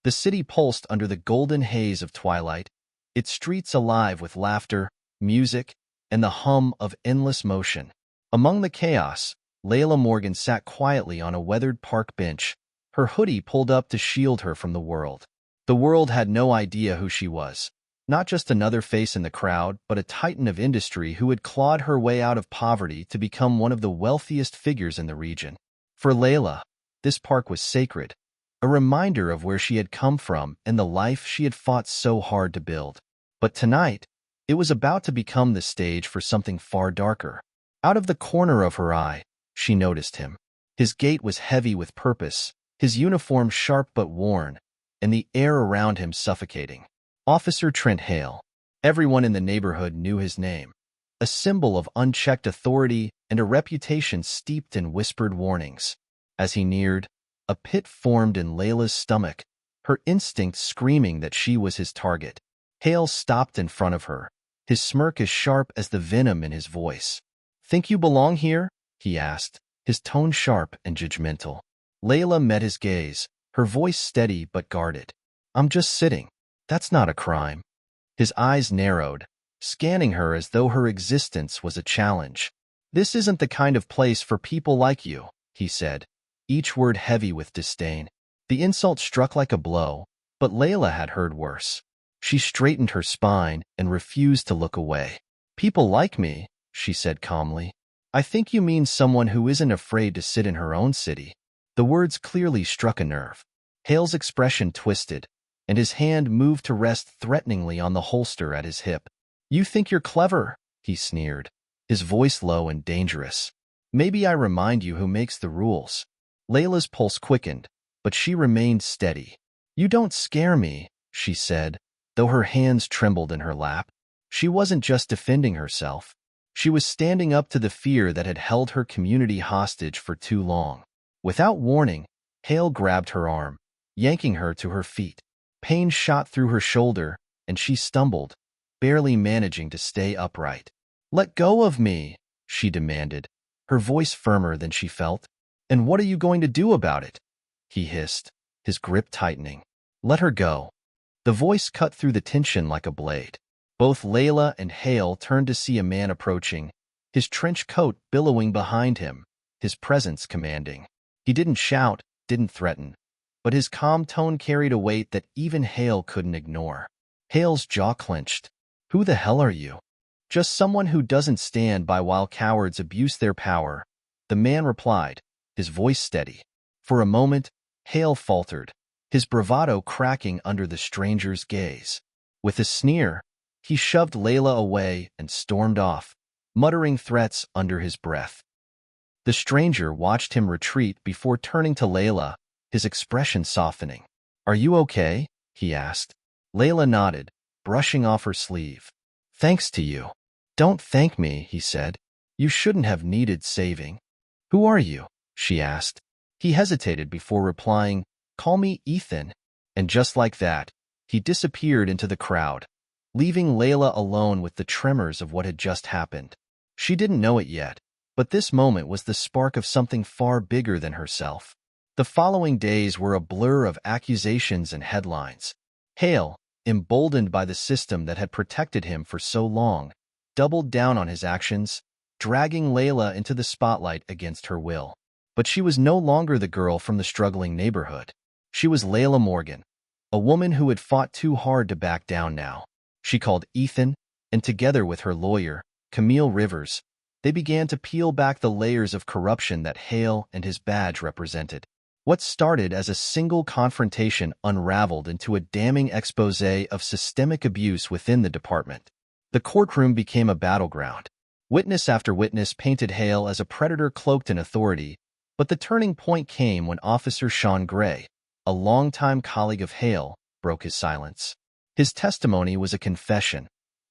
The city pulsed under the golden haze of twilight, its streets alive with laughter, music, and the hum of endless motion. Among the chaos, Layla Morgan sat quietly on a weathered park bench, her hoodie pulled up to shield her from the world. The world had no idea who she was. Not just another face in the crowd, but a titan of industry who had clawed her way out of poverty to become one of the wealthiest figures in the region. For Layla, this park was sacred, a reminder of where she had come from and the life she had fought so hard to build. But tonight, it was about to become the stage for something far darker. Out of the corner of her eye, she noticed him. His gait was heavy with purpose, his uniform sharp but worn, and the air around him suffocating. Officer Trent Hale. Everyone in the neighborhood knew his name, a symbol of unchecked authority and a reputation steeped in whispered warnings. As he neared, a pit formed in Layla's stomach, her instinct screaming that she was his target. Hale stopped in front of her, his smirk as sharp as the venom in his voice. "Think you belong here?" he asked, his tone sharp and judgmental. Layla met his gaze, her voice steady but guarded. "I'm just sitting. That's not a crime." His eyes narrowed, scanning her as though her existence was a challenge. "This isn't the kind of place for people like you," he said, each word heavy with disdain. The insult struck like a blow, but Layla had heard worse. She straightened her spine and refused to look away. "People like me," she said calmly. "I think you mean someone who isn't afraid to sit in her own city." The words clearly struck a nerve. Hale's expression twisted, and his hand moved to rest threateningly on the holster at his hip. "You think you're clever," he sneered, his voice low and dangerous. "Maybe I remind you who makes the rules." Layla's pulse quickened, but she remained steady. "You don't scare me," she said, though her hands trembled in her lap. She wasn't just defending herself. She was standing up to the fear that had held her community hostage for too long. Without warning, Hale grabbed her arm, yanking her to her feet. Pain shot through her shoulder, and she stumbled, barely managing to stay upright. "Let go of me," she demanded, her voice firmer than she felt. "And what are you going to do about it?" he hissed, his grip tightening. "Let her go." The voice cut through the tension like a blade. Both Layla and Hale turned to see a man approaching, his trench coat billowing behind him, his presence commanding. He didn't shout, didn't threaten, but his calm tone carried a weight that even Hale couldn't ignore. Hale's jaw clenched. "Who the hell are you?" "Just someone who doesn't stand by while cowards abuse their power," the man replied, his voice steady. For a moment, Hale faltered, his bravado cracking under the stranger's gaze. With a sneer, he shoved Layla away and stormed off, muttering threats under his breath. The stranger watched him retreat before turning to Layla, his expression softening. "Are you okay?" he asked. Layla nodded, brushing off her sleeve. "Thanks to you." "Don't thank me," he said. "You shouldn't have needed saving." "Who are you?" she asked. He hesitated before replying, "Call me Ethan." And just like that, he disappeared into the crowd, leaving Layla alone with the tremors of what had just happened. She didn't know it yet, but this moment was the spark of something far bigger than herself. The following days were a blur of accusations and headlines. Hale, emboldened by the system that had protected him for so long, doubled down on his actions, dragging Layla into the spotlight against her will. But she was no longer the girl from the struggling neighborhood. She was Layla Morgan, a woman who had fought too hard to back down now. She called Ethan, and together with her lawyer, Camille Rivers, they began to peel back the layers of corruption that Hale and his badge represented. What started as a single confrontation unraveled into a damning exposé of systemic abuse within the department. The courtroom became a battleground. Witness after witness painted Hale as a predator cloaked in authority, but the turning point came when Officer Sean Gray, a longtime colleague of Hale, broke his silence. His testimony was a confession,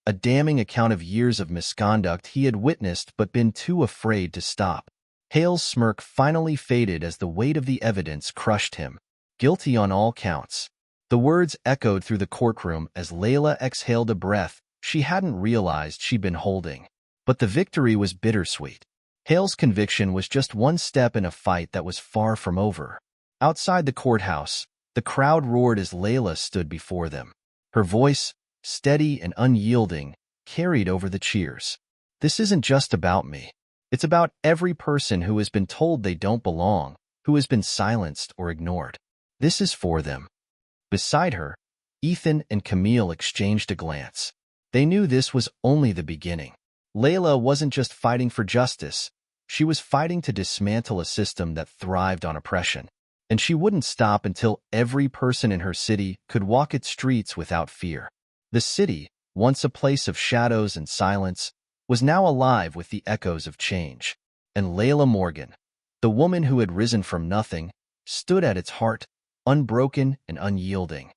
a damning account of years of misconduct he had witnessed but been too afraid to stop. Hale's smirk finally faded as the weight of the evidence crushed him. Guilty on all counts. The words echoed through the courtroom as Layla exhaled a breath she hadn't realized she'd been holding. But the victory was bittersweet. Hale's conviction was just one step in a fight that was far from over. Outside the courthouse, The crowd roared as Layla stood before them. Her voice, steady and unyielding, carried over the cheers. This isn't just about me. It's about every person who has been told they don't belong, who has been silenced or ignored. This is for them. Beside her, Ethan and Camille exchanged a glance. They knew this was only the beginning. Layla wasn't just fighting for justice. She was fighting to dismantle a system that thrived on oppression. And she wouldn't stop until every person in her city could walk its streets without fear. The city, once a place of shadows and silence, was now alive with the echoes of change. And Layla Morgan, the woman who had risen from nothing, stood at its heart, unbroken and unyielding.